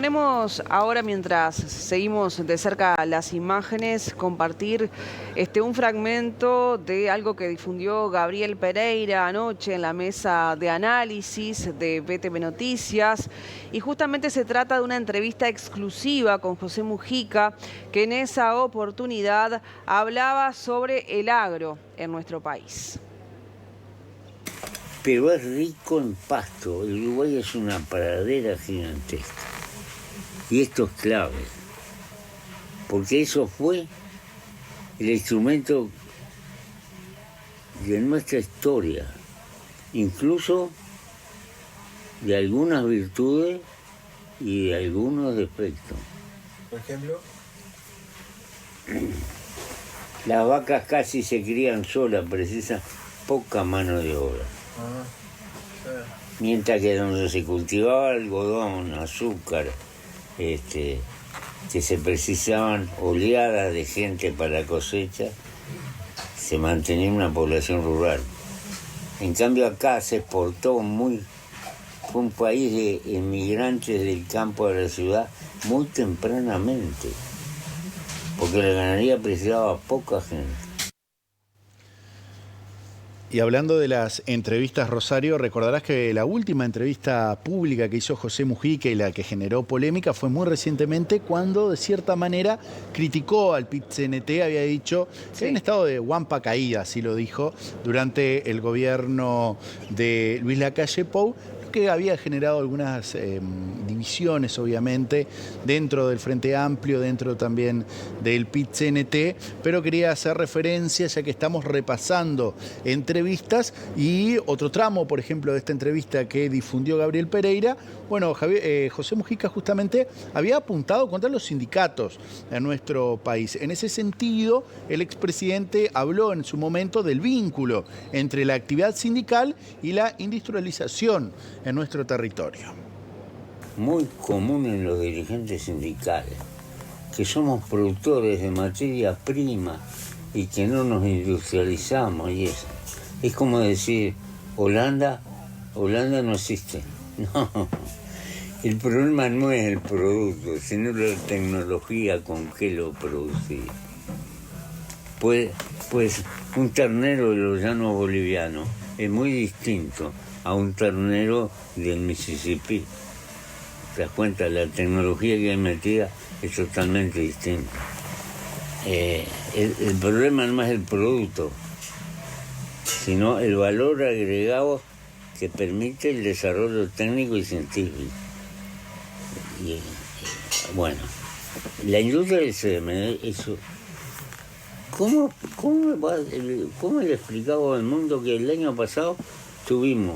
Proponemos ahora, mientras seguimos de cerca las imágenes, compartir un fragmento de algo que difundió Gabriel Pereira anoche en la mesa de análisis de BTV Noticias. Y justamente se trata de una entrevista exclusiva con José Mujica, que en esa oportunidad hablaba sobre el agro en nuestro país. Pero es rico en pasto. El Uruguay es una pradera gigantesca. Y esto es clave, porque eso fue el instrumento de nuestra historia, incluso de algunas virtudes y de algunos defectos. Por ejemplo, las vacas casi se crían solas, precisan poca mano de obra. Mientras que donde se cultivaba algodón, azúcar, que se precisaban oleadas de gente para cosecha, se mantenía una población rural. En cambio acá se exportó fue un país de inmigrantes del campo a la ciudad muy tempranamente, porque la ganadería precisaba poca gente. Y hablando de las entrevistas, Rosario, recordarás que la última entrevista pública que hizo José Mujica y la que generó polémica fue muy recientemente, cuando de cierta manera criticó al PIT-CNT, había dicho que hay un estado de guampa caída, así lo dijo, durante el gobierno de Luis Lacalle Pou, que había generado algunas divisiones, obviamente, dentro del Frente Amplio, dentro también del PIT-CNT, pero quería hacer referencia, ya que estamos repasando entrevistas, y otro tramo, por ejemplo, de esta entrevista que difundió Gabriel Pereira. Bueno, José Mujica justamente había apuntado contra los sindicatos en nuestro país. En ese sentido, el expresidente habló en su momento del vínculo entre la actividad sindical y la industrialización en nuestro territorio. Muy común en los dirigentes sindicales, que somos productores de materia prima y que no nos industrializamos, y eso. Es como decir, Holanda no existe. No, el problema no es el producto, sino la tecnología con que lo producir. Pues un ternero de los llanos bolivianos es muy distinto a un ternero del Mississippi. ¿Te das cuenta? La tecnología que hay metida es totalmente distinta. El problema no es el producto, sino el valor agregado que permite el desarrollo técnico y científico. Y, bueno, la industria del CM, eso. ¿Cómo le explicaba al mundo que el año pasado tuvimos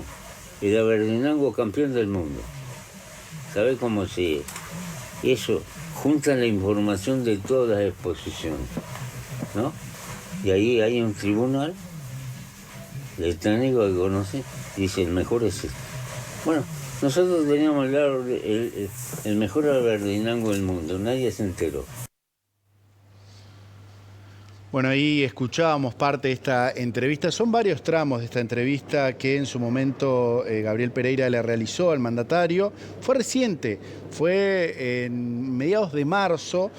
el Aberdeenango campeón del mundo? ¿Sabe cómo se...? Eso junta la información de todas las exposiciones, ¿no? Y ahí hay un tribunal del técnico que conoce y dice, el mejor es este. Bueno, nosotros teníamos el mejor Aberdeenango del mundo, nadie se enteró. Bueno, ahí escuchábamos parte de esta entrevista. Son varios tramos de esta entrevista que en su momento Gabriel Pereira le realizó al mandatario. Fue reciente, fue en mediados de marzo.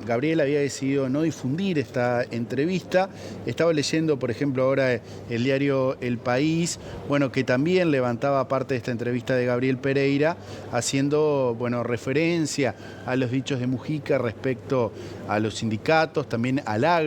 Gabriel había decidido no difundir esta entrevista. Estaba leyendo, por ejemplo, ahora el diario El País, bueno, que también levantaba parte de esta entrevista de Gabriel Pereira, haciendo, bueno, referencia a los dichos de Mujica respecto a los sindicatos, también al agro.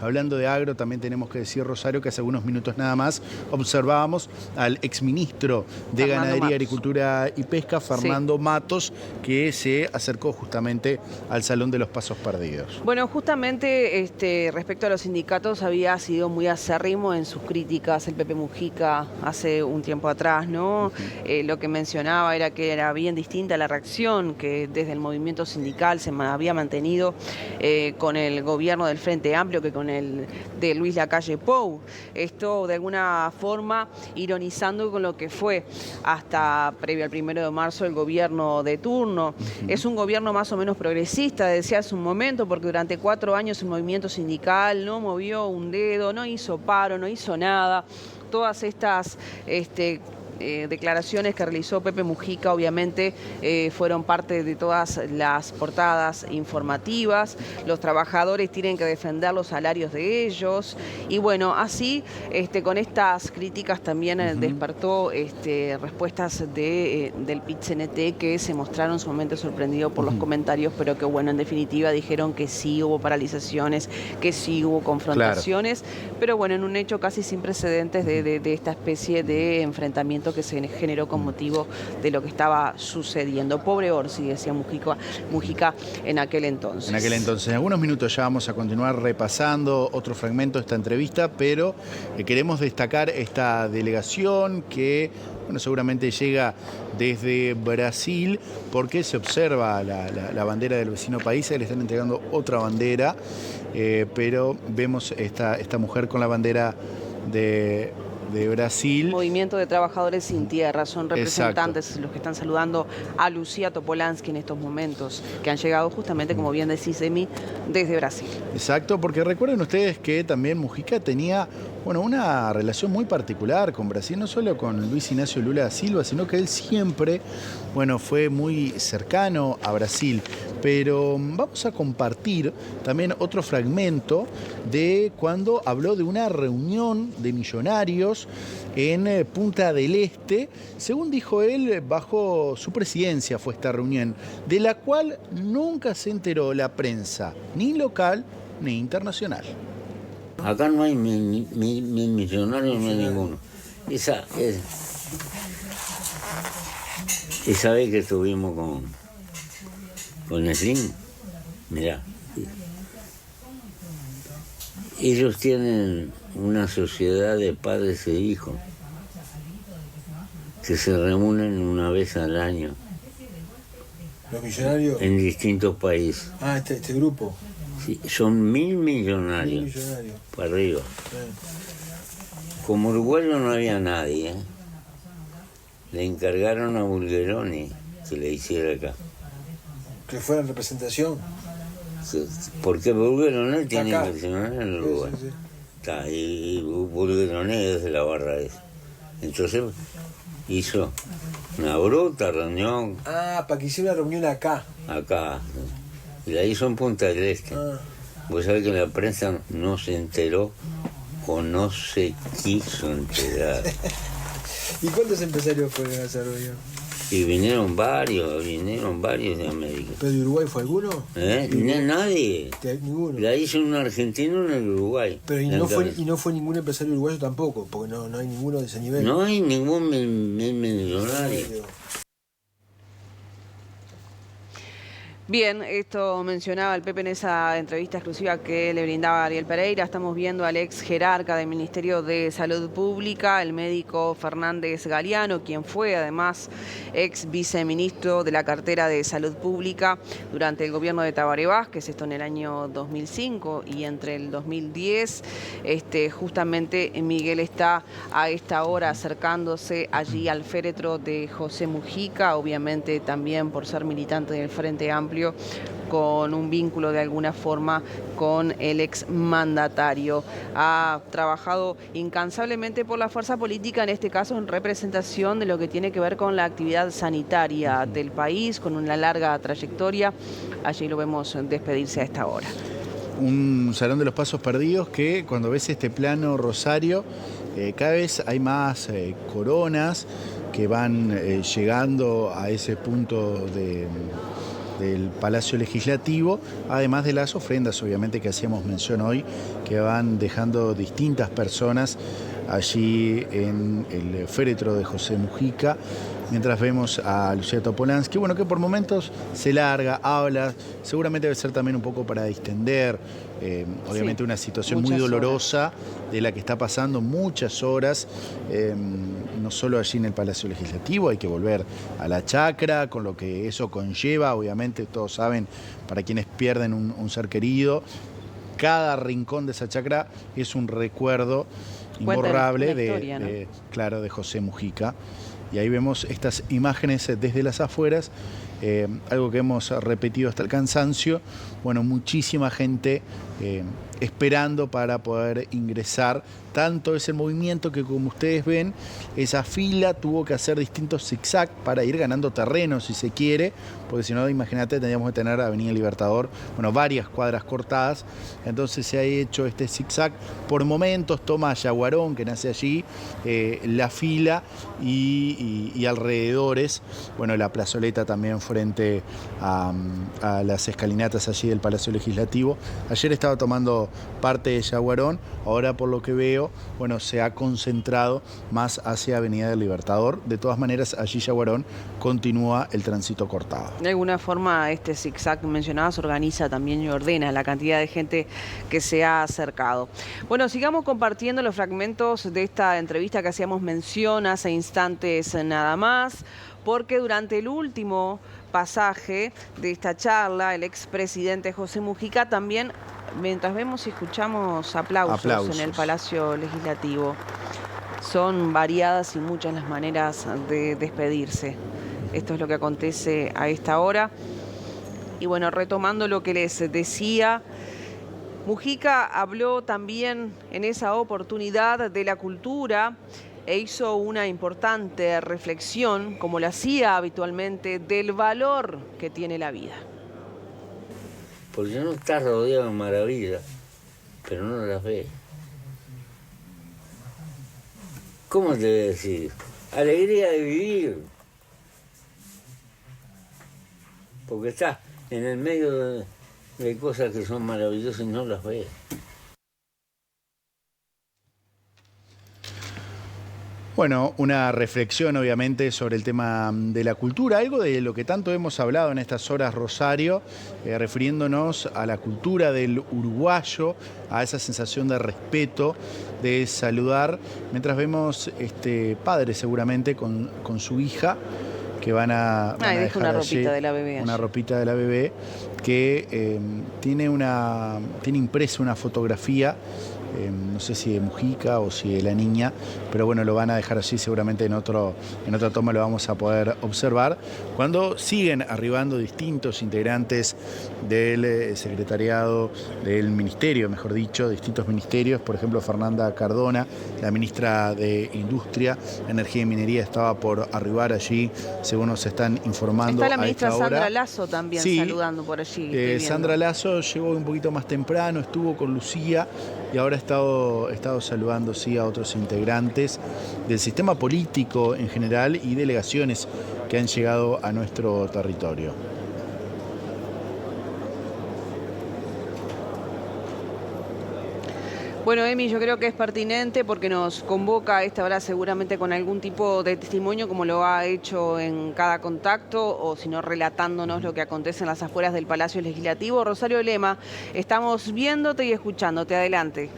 Hablando de agro, también tenemos que decir, Rosario, que hace algunos minutos nada más observábamos al exministro de Ganadería, Agricultura y Pesca, Fernando Matos, que se acercó justamente al Salón de los Pasos Perdidos. Bueno, justamente respecto a los sindicatos, había sido muy acérrimo en sus críticas el Pepe Mujica hace un tiempo atrás, ¿no? Lo que mencionaba era que era bien distinta la reacción que desde el movimiento sindical se había mantenido con el gobierno del Frente Amplio que con el de Luis Lacalle Pou. Esto de alguna forma ironizando con lo que fue hasta previo al 1 de marzo el gobierno de turno. Es un gobierno más o menos progresista, decía hace un momento, porque durante 4 años el movimiento sindical no movió un dedo, no hizo paro, no hizo nada. Todas estas declaraciones que realizó Pepe Mujica obviamente fueron parte de todas las portadas informativas. Los trabajadores tienen que defender los salarios de ellos. Y bueno, así con estas críticas también despertó respuestas del PIT-CNT, que se mostraron sumamente sorprendidos por los comentarios, pero que bueno, en definitiva dijeron que sí hubo paralizaciones, que sí hubo confrontaciones, pero bueno, en un hecho casi sin precedentes de esta especie de enfrentamiento que se generó con motivo de lo que estaba sucediendo. Pobre Orsi, decía Mujica en aquel entonces. En aquel entonces. En algunos minutos ya vamos a continuar repasando otro fragmento de esta entrevista, pero queremos destacar esta delegación que, bueno, seguramente llega desde Brasil, porque se observa la bandera del vecino país. Le están entregando otra bandera, pero vemos esta mujer con la bandera de Brasil. Movimiento de Trabajadores Sin Tierra, son representantes los que están saludando a Lucía Topolansky en estos momentos, que han llegado justamente, como bien decís, Emi, desde Brasil. Exacto, porque recuerden ustedes que también Mujica tenía, bueno, una relación muy particular con Brasil, no solo con Luis Ignacio Lula da Silva, sino que él siempre, bueno, fue muy cercano a Brasil. Pero vamos a compartir también otro fragmento de cuando habló de una reunión de millonarios en Punta del Este. Según dijo él, bajo su presidencia fue esta reunión, de la cual nunca se enteró la prensa, ni local ni internacional. Acá no hay millonarios, no hay ninguno. Esa vez que estuvimos con Slim, mirá, ellos tienen una sociedad de padres e hijos que se reúnen una vez al año. ¿Los millonarios? En distintos países. Ah, este grupo. Sí, son 1000 millonarios. 1000 millonarios. Para arriba. Como uruguayo no había nadie, le encargaron a Bulgeroni que le hiciera acá. ¿Que fuera en representación? Porque Bulgeroni tiene acá. inversiones en Uruguay. Sí. Está, y Bulgeroni es de la barra esa. Entonces hizo una bruta reunión. Ah, para que hiciera una reunión acá. Acá. Y la hizo en Punta del Este. Vos sabés que la prensa no se enteró o no se quiso enterar. ¿Y cuántos empresarios fueron a esa reunión? Y vinieron varios de América. ¿Pero de Uruguay fue alguno? Nadie. Ninguno. La hizo un argentino en el Uruguay. Pero no fue ningún empresario uruguayo tampoco, porque no hay ninguno de ese nivel. No hay ningún millonario. Bien, esto mencionaba el Pepe en esa entrevista exclusiva que le brindaba Ariel Pereira. Estamos viendo al ex jerarca del Ministerio de Salud Pública, el médico Fernández Galeano, quien fue además ex viceministro de la cartera de Salud Pública durante el gobierno de Tabaré Vázquez, esto en el año 2005 y entre el 2010. Justamente Miguel está a esta hora acercándose allí al féretro de José Mujica, obviamente también por ser militante del Frente Amplio, con un vínculo de alguna forma con el exmandatario. Ha trabajado incansablemente por la fuerza política, en este caso en representación de lo que tiene que ver con la actividad sanitaria del país, con una larga trayectoria. Allí lo vemos despedirse a esta hora. Un salón de los pasos perdidos que cuando ves este plano, Rosario, cada vez hay más coronas que van llegando a ese punto del Palacio Legislativo, además de las ofrendas, obviamente, que hacíamos mención hoy, que van dejando distintas personas allí en el féretro de José Mujica, mientras vemos a Lucía Topolansky, bueno, que por momentos se larga, habla, seguramente debe ser también un poco para distender, obviamente una situación muy dolorosa de la que está pasando muchas horas, no solo allí en el Palacio Legislativo, hay que volver a la chacra, con lo que eso conlleva, obviamente todos saben, para quienes pierden un ser querido, cada rincón de esa chacra es un recuerdo imborrable de José Mujica. Y ahí vemos estas imágenes desde las afueras, algo que hemos repetido hasta el cansancio. Bueno, muchísima gente esperando para poder ingresar. Tanto es el movimiento que, como ustedes ven, esa fila tuvo que hacer distintos zigzag para ir ganando terreno, si se quiere, porque si no, imagínate, tendríamos que tener Avenida Libertador, bueno, varias cuadras cortadas. Entonces se ha hecho este zigzag. Por momentos toma Yaguarón, que nace allí, la fila y alrededores, bueno, la plazoleta también frente a las escalinatas allí del Palacio Legislativo. Ayer estaba tomando parte de Yaguarón, ahora por lo que veo, bueno, se ha concentrado más hacia Avenida del Libertador. De todas maneras, allí Yaguarón continúa el tránsito cortado. De alguna forma, este zigzag que mencionabas organiza también y ordena la cantidad de gente que se ha acercado. Bueno, sigamos compartiendo los fragmentos de esta entrevista que hacíamos mención hace instantes nada más, porque durante el último pasaje de esta charla, el expresidente José Mujica también, mientras vemos y escuchamos aplausos en el Palacio Legislativo, son variadas y muchas las maneras de despedirse. Esto es lo que acontece a esta hora. Y bueno, retomando lo que les decía, Mujica habló también en esa oportunidad de la cultura e hizo una importante reflexión, como lo hacía habitualmente, del valor que tiene la vida. Porque no estás rodeado de maravillas, pero no las ves. ¿Cómo te voy a decir? Alegría de vivir. Porque estás en el medio de cosas que son maravillosas y no las ves. Bueno, una reflexión obviamente sobre el tema de la cultura, algo de lo que tanto hemos hablado en estas horas, Rosario, refiriéndonos a la cultura del uruguayo, a esa sensación de respeto, de saludar, mientras vemos padre seguramente con su hija, que van a deja una ropita de la bebé. Una ropita de la bebé que tiene impresa una fotografía, no sé si de Mujica o si de la niña, pero bueno, lo van a dejar allí, seguramente en otra toma lo vamos a poder observar, cuando siguen arribando distintos integrantes del secretariado, del ministerio, mejor dicho, distintos ministerios. Por ejemplo, Fernanda Cardona, la ministra de Industria, Energía y Minería, estaba por arribar allí, según nos están informando. Está la ministra Sandra hora. Lasso también, sí, saludando por allí. Sandra Lasso llegó un poquito más temprano, estuvo con Lucía y ahora ha estado saludando, sí, a otros integrantes del sistema político en general y delegaciones que han llegado a nuestro territorio. Bueno, Emi, yo creo que es pertinente porque nos convoca a esta hora seguramente con algún tipo de testimonio, como lo ha hecho en cada contacto, o si no, relatándonos lo que acontece en las afueras del Palacio Legislativo. Rosario Lema, estamos viéndote y escuchándote. Adelante.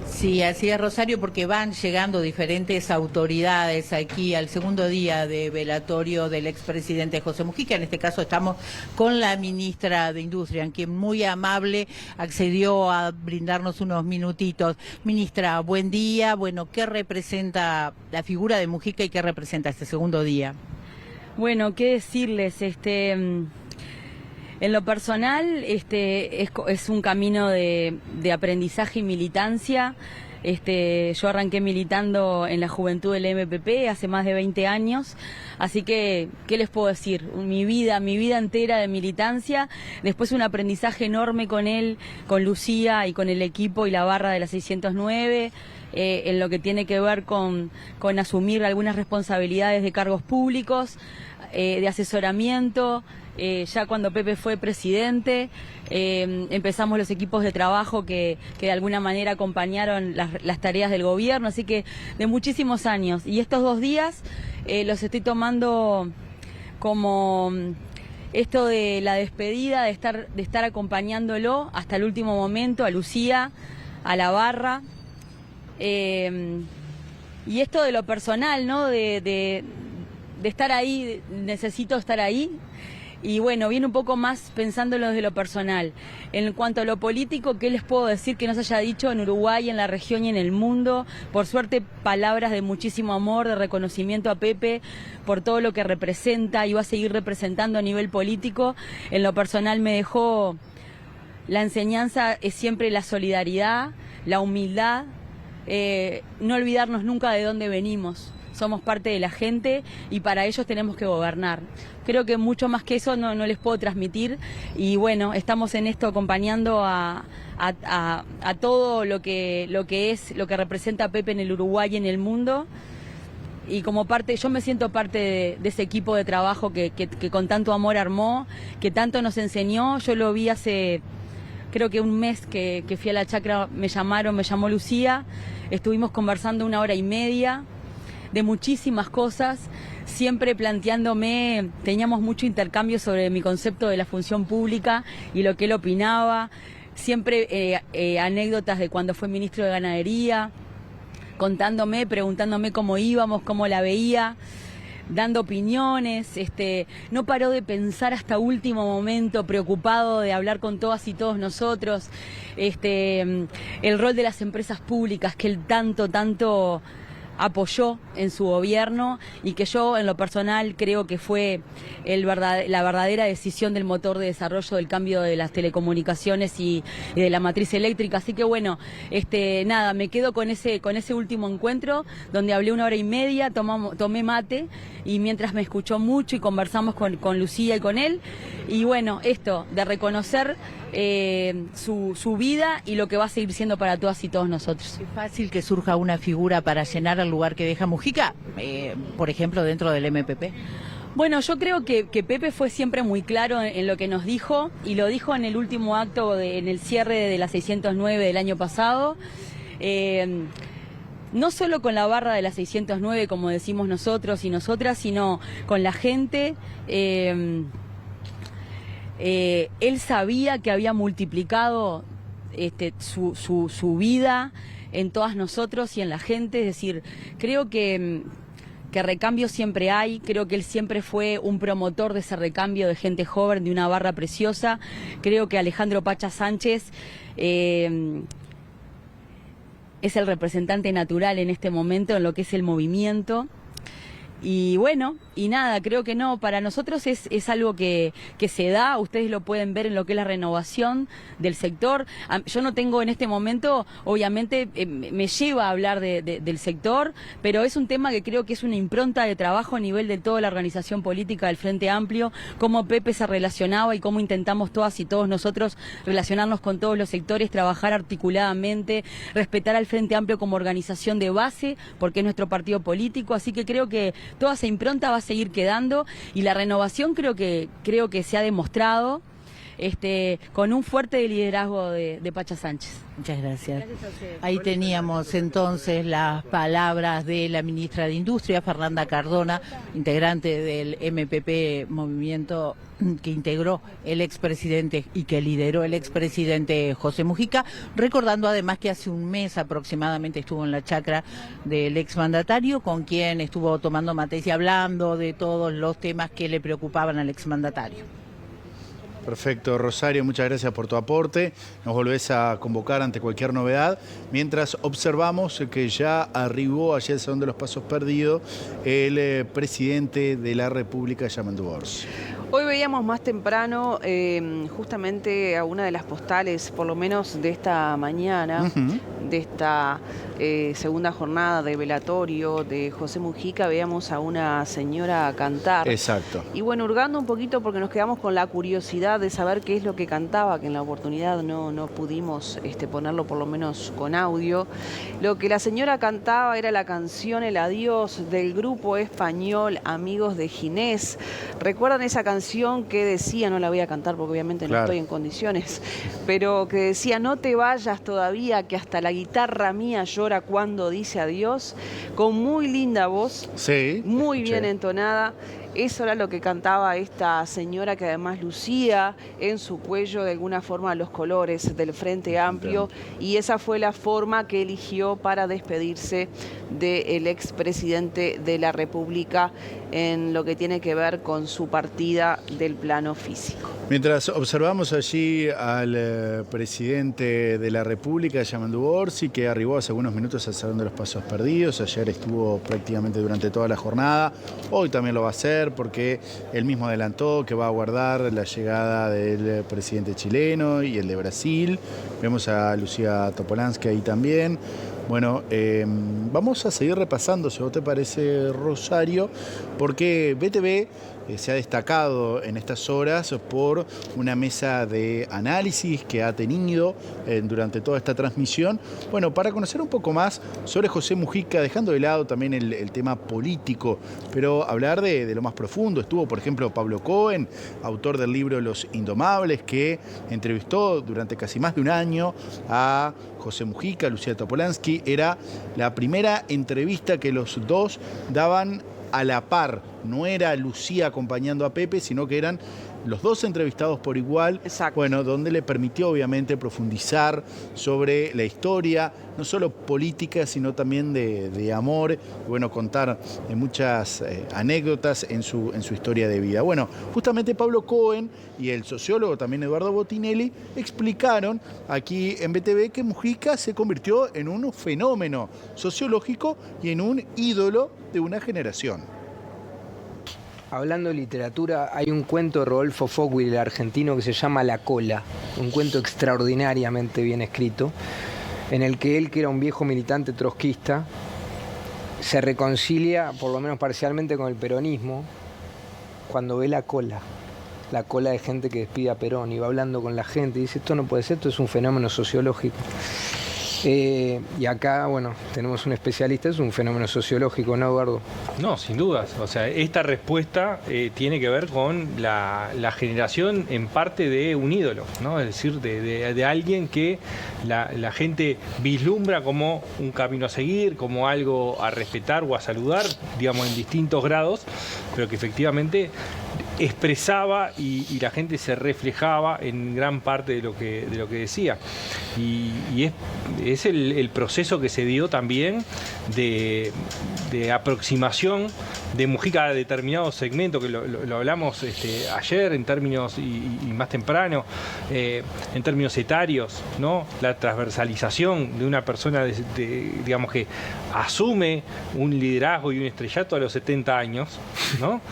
Sí, así es, Rosario, porque van llegando diferentes autoridades aquí al segundo día de velatorio del expresidente José Mujica. En este caso estamos con la ministra de Industria, quien muy amable accedió a brindarnos unos minutitos. Ministra, buen día. Bueno, ¿qué representa la figura de Mujica y qué representa este segundo día? Bueno, qué decirles, en lo personal, es un camino de aprendizaje y militancia. Yo arranqué militando en la juventud del MPP hace más de 20 años, así que, ¿qué les puedo decir? Mi vida entera de militancia, después un aprendizaje enorme con él, con Lucía y con el equipo y la barra de la 609, en lo que tiene que ver con asumir algunas responsabilidades de cargos públicos, de asesoramiento. Ya cuando Pepe fue presidente, empezamos los equipos de trabajo que de alguna manera acompañaron las tareas del gobierno, así que de muchísimos años. Y estos 2 días los estoy tomando como esto de la despedida, de estar acompañándolo hasta el último momento, a Lucía, a la barra. Y esto de lo personal, ¿no? De estar ahí, necesito estar ahí. Y bueno, viene un poco más pensándolo desde lo personal. En cuanto a lo político, ¿qué les puedo decir que no se haya dicho en Uruguay, en la región y en el mundo? Por suerte, palabras de muchísimo amor, de reconocimiento a Pepe por todo lo que representa y va a seguir representando a nivel político. En lo personal me dejó la enseñanza es siempre la solidaridad, la humildad, no olvidarnos nunca de dónde venimos. Somos parte de la gente y para ellos tenemos que gobernar. Creo que mucho más que eso no les puedo transmitir y bueno, estamos en esto acompañando a todo lo que representa Pepe en el Uruguay y en el mundo. Y como parte, yo me siento parte de ese equipo de trabajo que con tanto amor armó, que tanto nos enseñó. Yo lo vi hace, creo que un mes que fui a la chacra, me llamó Lucía, estuvimos conversando 1 hora y media de muchísimas cosas, siempre planteándome, teníamos mucho intercambio sobre mi concepto de la función pública y lo que él opinaba, siempre anécdotas de cuando fue ministro de Ganadería, contándome, preguntándome cómo íbamos, cómo la veía, dando opiniones, no paró de pensar hasta último momento, preocupado de hablar con todas y todos nosotros, el rol de las empresas públicas que él tanto apoyó en su gobierno y que yo en lo personal creo que fue la verdadera decisión del motor de desarrollo del cambio de las telecomunicaciones y de la matriz eléctrica. Así que bueno, nada, me quedo con ese último encuentro donde hablé 1 hora y media, tomé mate y mientras me escuchó mucho y conversamos con Lucía y con él. Y bueno, esto de reconocer su vida y lo que va a seguir siendo para todas y todos nosotros. ¿Es fácil que surja una figura para llenar el lugar que deja Mujica, por ejemplo, dentro del MPP? Bueno, yo creo que Pepe fue siempre muy claro en lo que nos dijo y lo dijo en el último acto, en el cierre de la 609 del año pasado. No solo con la barra de la 609, como decimos nosotros y nosotras, sino con la gente. Él sabía que había multiplicado su vida en todas nosotros y en la gente, es decir, creo que recambio siempre hay, creo que él siempre fue un promotor de ese recambio de gente joven, de una barra preciosa, creo que Alejandro Pacha Sánchez es el representante natural en este momento en lo que es el movimiento. Y bueno, y nada, creo que no, para nosotros es algo que se da, ustedes lo pueden ver en lo que es la renovación del sector. Yo no tengo en este momento, obviamente me lleva a hablar del sector, pero es un tema que creo que es una impronta de trabajo a nivel de toda la organización política del Frente Amplio, cómo Pepe se relacionaba y cómo intentamos todas y todos nosotros relacionarnos con todos los sectores, trabajar articuladamente, respetar al Frente Amplio como organización de base, porque es nuestro partido político, así que creo que toda esa impronta va a seguir quedando y la renovación creo que se ha demostrado con un fuerte liderazgo de Pacha Sánchez. Muchas gracias. Ahí teníamos entonces las palabras de la ministra de Industria, Fernanda Cardona, integrante del MPP, movimiento que integró el expresidente y que lideró el expresidente José Mujica, recordando además que hace un mes aproximadamente estuvo en la chacra del exmandatario, con quien estuvo tomando mates y hablando de todos los temas que le preocupaban al exmandatario. Perfecto, Rosario, muchas gracias por tu aporte. Nos volvés a convocar ante cualquier novedad. Mientras observamos que ya arribó allí al Salón de los Pasos Perdidos el presidente de la República, Yamandu Orsi. Hoy veíamos más temprano justamente a una de las postales, por lo menos de esta mañana, de esta segunda jornada de velatorio de José Mujica, veíamos a una señora cantar. Exacto. Y bueno, hurgando un poquito porque nos quedamos con la curiosidad de saber qué es lo que cantaba, que en la oportunidad no pudimos ponerlo por lo menos con audio. Lo que la señora cantaba era la canción El Adiós del grupo español Amigos de Ginés. ¿Recuerdan esa canción que decía, no la voy a cantar porque obviamente no estoy en condiciones, pero que decía, no te vayas todavía, que hasta la guitarra mía llora cuando dice adiós, con muy linda voz, sí, muy bien entonada? Eso era lo que cantaba esta señora, que además lucía en su cuello de alguna forma los colores del Frente Amplio, y esa fue la forma que eligió para despedirse del expresidente de la República en lo que tiene que ver con su partida del plano físico. Mientras observamos allí al presidente de la República, Yamandu Orsi, que arribó hace algunos minutos al Salón de los Pasos Perdidos. Ayer estuvo prácticamente durante toda la jornada, hoy también lo va a hacer. ayer porque él mismo adelantó que va a aguardar la llegada del presidente chileno y el de Brasil. Vemos a Lucía Topolansky ahí también. Bueno, vamos a seguir repasando, si a vos te parece, Rosario, porque BTV se ha destacado en estas horas por una mesa de análisis que ha tenido durante toda esta transmisión. Bueno, para conocer un poco más sobre José Mujica, dejando de lado también el tema político, pero hablar de lo más profundo. Estuvo, por ejemplo, Pablo Cohen, autor del libro Los Indomables, que entrevistó durante casi más de un año a José Mujica, Lucía Topolansky. Era la primera entrevista que los dos daban a la par. No era Lucía acompañando a Pepe, sino que eran los dos entrevistados por igual. Exacto. Bueno, donde le permitió obviamente profundizar sobre la historia, no solo política, sino también de amor, y bueno, contar muchas anécdotas en su historia de vida. Bueno, justamente Pablo Cohen y el sociólogo también Eduardo Botinelli explicaron aquí en BTV que Mujica se convirtió en un fenómeno sociológico y en un ídolo de una generación. Hablando de literatura, hay un cuento de Rodolfo Fogwill, el argentino, que se llama La Cola, un cuento extraordinariamente bien escrito, en el que él, que era un viejo militante trotskista, se reconcilia, por lo menos parcialmente, con el peronismo cuando ve la cola de gente que despide a Perón, y va hablando con la gente y dice: esto no puede ser, esto es un fenómeno sociológico. Y acá, bueno, tenemos un especialista, es un fenómeno sociológico, ¿no, Eduardo? No, sin dudas. O sea, esta respuesta tiene que ver con la generación en parte de un ídolo, ¿no? Es decir, de alguien que la gente vislumbra como un camino a seguir, como algo a respetar o a saludar, digamos, en distintos grados, pero que efectivamente expresaba y la gente se reflejaba en gran parte de lo que decía. Y es el proceso que se dio también de aproximación de Mujica a determinado segmento, que lo hablamos ayer en términos y más temprano, en términos etarios, ¿no? La transversalización de una persona digamos, que asume un liderazgo y un estrellato a los 70 años, ¿no?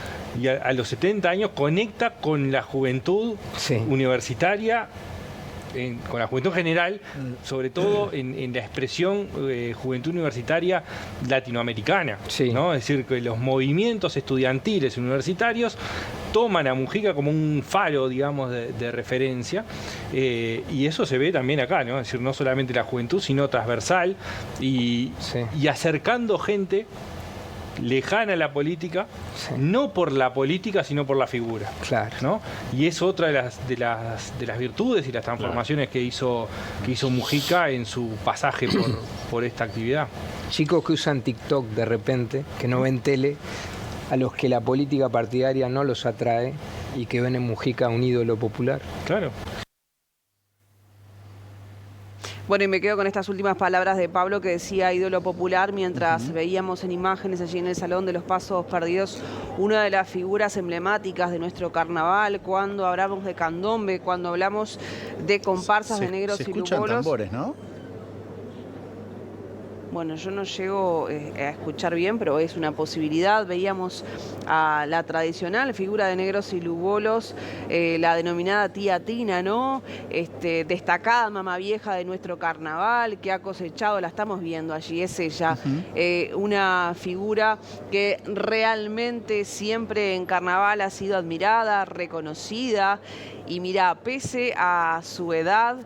Y a los 70 años conecta con la juventud universitaria, con la juventud general, sobre todo en la expresión juventud universitaria latinoamericana, ¿no? Es decir, que los movimientos estudiantiles universitarios toman a Mujica como un faro, digamos, de referencia, y eso se ve también acá, ¿no? Es decir, no solamente la juventud, sino transversal y acercando gente lejana a la política, no por la política, sino por la figura. Claro. ¿No? Y es otra de las virtudes y las transformaciones que hizo Mujica en su pasaje por esta actividad. Chicos que usan TikTok de repente, que no ven tele, a los que la política partidaria no los atrae y que ven en Mujica un ídolo popular. Claro. Bueno, y me quedo con estas últimas palabras de Pablo, que decía ídolo popular, mientras veíamos en imágenes allí en el Salón de los Pasos Perdidos una de las figuras emblemáticas de nuestro carnaval, cuando hablamos de candombe, cuando hablamos de comparsas de negros y lugolos. Se escuchan tambores, ¿no? Bueno, yo no llego a escuchar bien, pero es una posibilidad. Veíamos a la tradicional figura de negros y lugolos, la denominada tía Tina, ¿no? Destacada mamá vieja de nuestro carnaval, que ha cosechado, la estamos viendo allí, es ella. Una figura que realmente siempre en carnaval ha sido admirada, reconocida. Y mira, pese a su edad,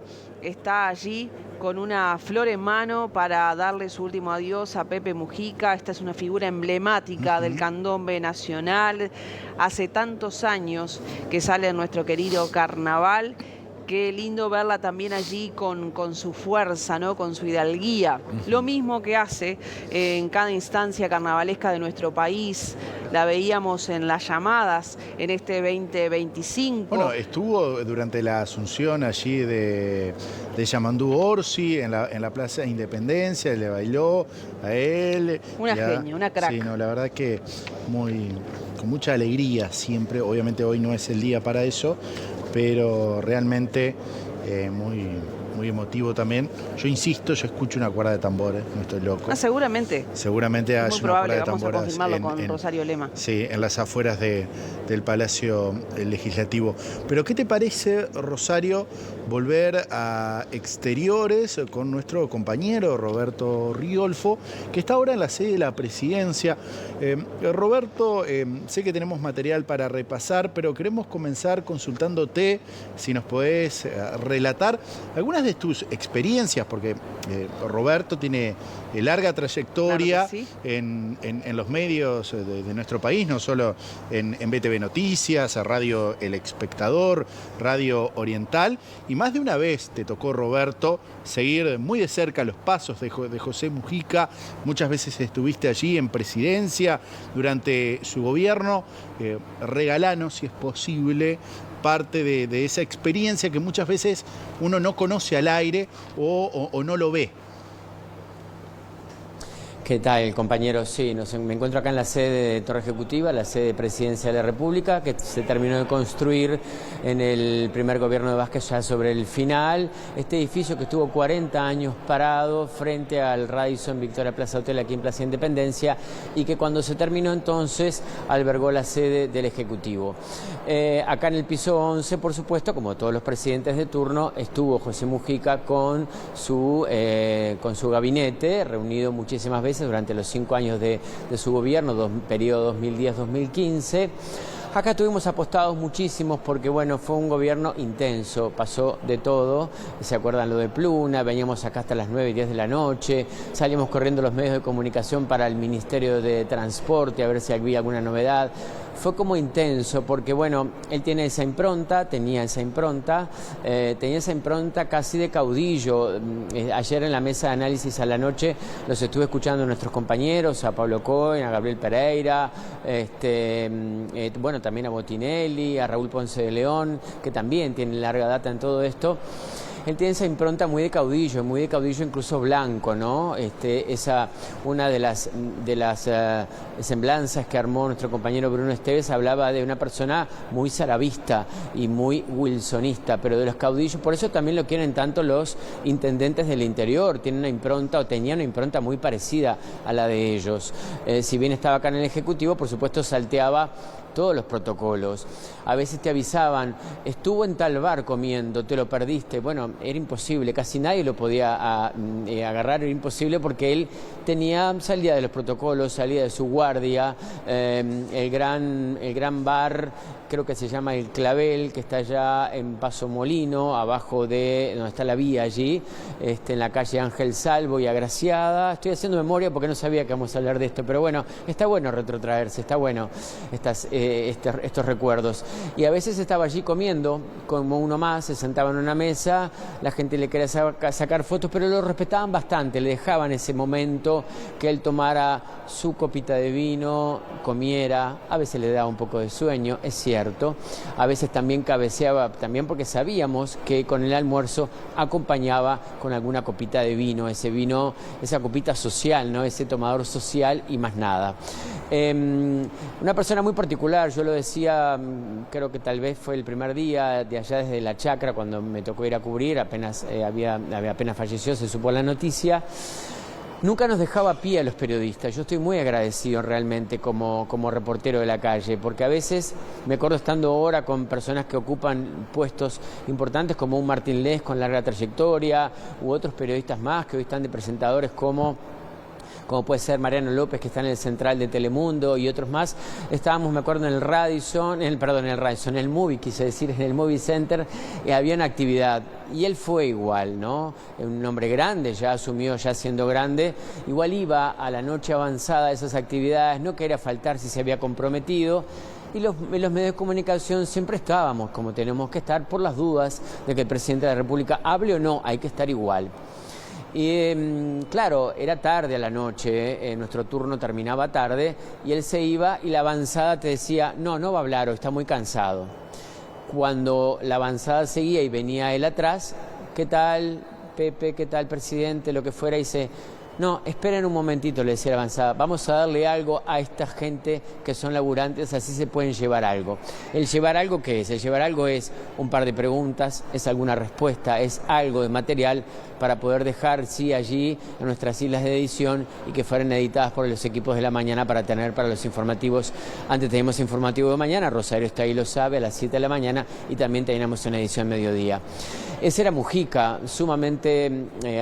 está allí con una flor en mano para darle su último adiós a Pepe Mujica. Esta es una figura emblemática del candombe nacional. Hace tantos años que sale en nuestro querido carnaval. Qué lindo verla también allí con su fuerza, ¿no? Con su hidalguía. Lo mismo que hace en cada instancia carnavalesca de nuestro país. La veíamos en las llamadas en este 2025. Bueno, estuvo durante la asunción allí de Yamandú Orsi en la Plaza Independencia, le bailó a él. Una genia, una crack. Sí, no, la verdad que con mucha alegría siempre. Obviamente hoy no es el día para eso, pero realmente muy emotivo también. Yo insisto, yo escucho una cuerda de tambores, no estoy loco. Seguramente. Seguramente hay muy una probable, cuerda de vamos a tambores confirmarlo con Rosario Lema. Sí, en las afueras del Palacio Legislativo. Pero ¿qué te parece, Rosario, volver a exteriores con nuestro compañero Roberto Riolfo, que está ahora en la sede de la presidencia? Roberto, sé que tenemos material para repasar, pero queremos comenzar consultándote si nos podés relatar algunas de tus experiencias, porque Roberto tiene larga trayectoria, claro que sí, en los medios de nuestro país, no solo en BTV Noticias, Radio El Espectador, Radio Oriental, y más de una vez te tocó, Roberto, seguir muy de cerca los pasos de José Mujica. Muchas veces estuviste allí en presidencia durante su gobierno. Regalanos, si es posible, parte de esa experiencia que muchas veces uno no conoce al aire o no lo ve. ¿Qué tal, compañeros? Sí, me encuentro acá en la sede de Torre Ejecutiva, la sede de Presidencia de la República, que se terminó de construir en el primer gobierno de Vázquez, ya sobre el final. Este edificio que estuvo 40 años parado frente al Radisson Victoria Plaza Hotel, aquí en Plaza Independencia, y que cuando se terminó entonces albergó la sede del Ejecutivo. Acá en el piso 11, por supuesto, como todos los presidentes de turno, estuvo José Mujica con su gabinete, reunido muchísimas veces durante los 5 años de su gobierno, periodo 2010-2015. Acá estuvimos apostados muchísimos porque, bueno, fue un gobierno intenso, pasó de todo. ¿Se acuerdan lo de Pluna? Veníamos acá hasta las 9 y 10 de la noche, salíamos corriendo los medios de comunicación para el Ministerio de Transporte a ver si había alguna novedad. Fue como intenso porque, bueno, él tenía esa impronta casi de caudillo. Ayer en la mesa de análisis a la noche los estuve escuchando a nuestros compañeros, a Pablo Cohen, a Gabriel Pereira, bueno, también a Botinelli, a Raúl Ponce de León, que también tiene larga data en todo esto. Él tiene esa impronta muy de caudillo incluso blanco, ¿no? Una de las semblanzas que armó nuestro compañero Bruno Esteves hablaba de una persona muy saravista y muy wilsonista, pero de los caudillos, por eso también lo quieren tanto los intendentes del interior, tienen una impronta o tenían una impronta muy parecida a la de ellos. Si bien estaba acá en el Ejecutivo, por supuesto salteaba todos los protocolos. A veces te avisaban, estuvo en tal bar comiendo, te lo perdiste. Bueno, era imposible, casi nadie lo podía agarrar, era imposible porque él salía de los protocolos, salía de su guardia. El gran bar, creo que se llama El Clavel, que está allá en Paso Molino, abajo de donde está la vía allí, en la calle Ángel Salvo y Agraciada. Estoy haciendo memoria porque no sabía que íbamos a hablar de esto, pero bueno, está bueno retrotraerse, está bueno estos recuerdos. Y a veces estaba allí comiendo, como uno más, se sentaba en una mesa, la gente le quería sacar fotos, pero lo respetaban bastante, le dejaban ese momento que él tomara su copita de vino, comiera, a veces le daba un poco de sueño, es cierto, a veces también cabeceaba, también porque sabíamos que con el almuerzo acompañaba con alguna copita de vino, ese vino, esa copita social, ¿no? Ese tomador social y más nada. Una persona muy particular, yo lo decía, creo que tal vez fue el primer día de allá desde la chacra cuando me tocó ir a cubrir, apenas falleció, se supo la noticia. Nunca nos dejaba pie a los periodistas. Yo estoy muy agradecido realmente como reportero de la calle, porque a veces me acuerdo estando ahora con personas que ocupan puestos importantes como un Martín Les con larga trayectoria u otros periodistas más que hoy están de presentadores como puede ser Mariano López, que está en el Central de Telemundo, y otros más. Estábamos, me acuerdo, en el Radisson, en el Movie, quise decir, en el Movie Center, y había una actividad. Y él fue igual, ¿no? Un hombre grande, ya asumió, ya siendo grande, igual iba a la noche avanzada de esas actividades, no quería faltar si se había comprometido. Y los medios de comunicación siempre estábamos, como tenemos que estar, por las dudas de que el presidente de la República hable o no, hay que estar igual. Y claro, era tarde a la noche, nuestro turno terminaba tarde y él se iba y la avanzada te decía, no va a hablar o está muy cansado. Cuando la avanzada seguía y venía él atrás, ¿qué tal, Pepe? ¿Qué tal, presidente? Lo que fuera, dice, No, esperen un momentito, le decía la avanzada, vamos a darle algo a esta gente que son laburantes, así se pueden llevar algo. ¿El llevar algo qué es? El llevar algo es un par de preguntas, es alguna respuesta, es algo de material para poder dejar, sí, allí en nuestras islas de edición y que fueran editadas por los equipos de la mañana para tener para los informativos. Antes teníamos informativo de mañana, Rosario está ahí, lo sabe, a las 7 de la mañana, y también teníamos una edición mediodía. Ese era Mujica, sumamente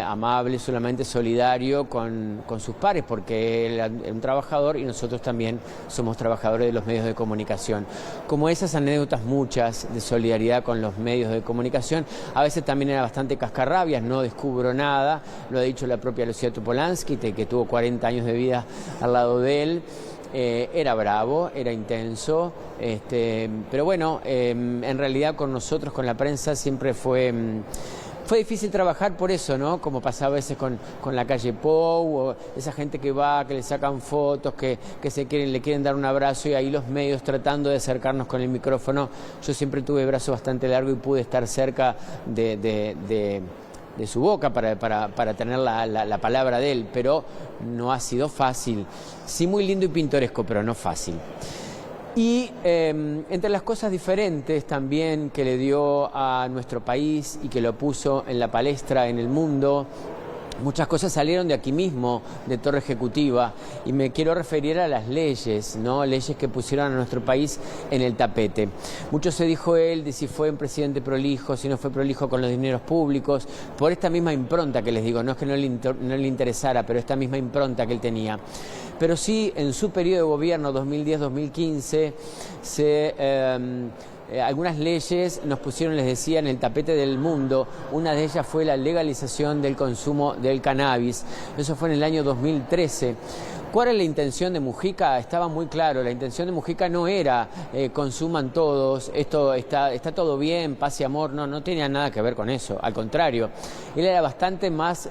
amable, sumamente solidario con sus pares, porque él era un trabajador y nosotros también somos trabajadores de los medios de comunicación. Como esas anécdotas muchas de solidaridad con los medios de comunicación, a veces también era bastante cascarrabias, no descubro nada, lo ha dicho la propia Lucía Topolansky, que tuvo 40 años de vida al lado de él. Era bravo, era intenso, pero bueno, en realidad con nosotros, con la prensa, siempre fue difícil trabajar por eso, ¿no? Como pasaba a veces con la calle Pou, o esa gente que va, que le sacan fotos, que le quieren dar un abrazo, y ahí los medios tratando de acercarnos con el micrófono. Yo siempre tuve el brazo bastante largo y pude estar cerca de su boca para tener la palabra de él, pero no ha sido fácil. Sí, muy lindo y pintoresco, pero no fácil. Y entre las cosas diferentes también que le dio a nuestro país y que lo puso en la palestra en el mundo, muchas cosas salieron de aquí mismo, de Torre Ejecutiva, y me quiero referir a las leyes, ¿no? Leyes que pusieron a nuestro país en el tapete. Mucho se dijo él de si fue un presidente prolijo, si no fue prolijo con los dineros públicos, por esta misma impronta que les digo, no es que no le interesara, pero esta misma impronta que él tenía. Pero sí, en su periodo de gobierno, 2010-2015, algunas leyes nos pusieron, les decía, en el tapete del mundo. Una de ellas fue la legalización del consumo del cannabis. Eso fue en el año 2013. ¿Cuál era la intención de Mujica? Estaba muy claro, la intención de Mujica no era consuman todos, esto está todo bien, paz y amor, no tenía nada que ver con eso, al contrario. Él era bastante más,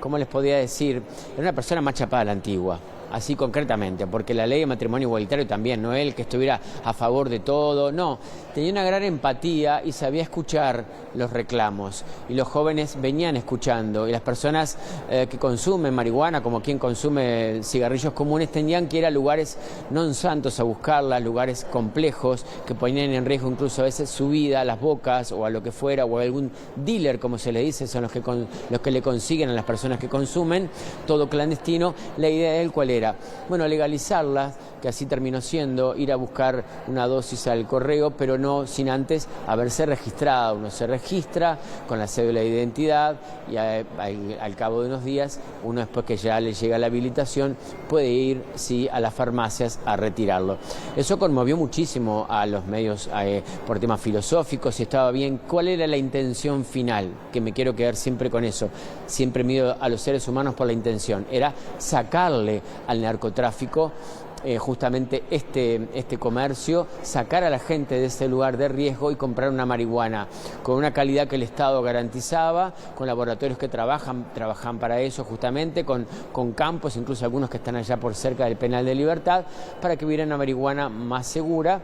¿cómo les podía decir? Era una persona más chapada a la antigua. Así concretamente, porque la ley de matrimonio igualitario también, no él que estuviera a favor de todo, no, tenía una gran empatía y sabía escuchar los reclamos, y los jóvenes venían escuchando, y las personas que consumen marihuana, como quien consume cigarrillos comunes, tenían que ir a lugares non santos a buscarla, lugares complejos que ponían en riesgo incluso a veces su vida, a las bocas o a lo que fuera, o a algún dealer, como se le dice, son los que le consiguen a las personas que consumen, todo clandestino. La idea de él, ¿cuál era? Bueno, legalizarlas, que así terminó siendo ir a buscar una dosis al correo, pero no sin antes haberse registrado. Uno se registra con la cédula de identidad y al cabo de unos días, uno después que ya le llega la habilitación, puede ir, sí, a las farmacias a retirarlo. Eso conmovió muchísimo a los medios por temas filosóficos, si estaba bien, cuál era la intención final, que me quiero quedar siempre con eso. Siempre mido a los seres humanos por la intención. Era sacarle al narcotráfico justamente este comercio, sacar a la gente de ese lugar de riesgo y comprar una marihuana con una calidad que el Estado garantizaba, con laboratorios que trabajan para eso justamente, con campos, incluso algunos que están allá por cerca del Penal de Libertad, para que hubiera una marihuana más segura,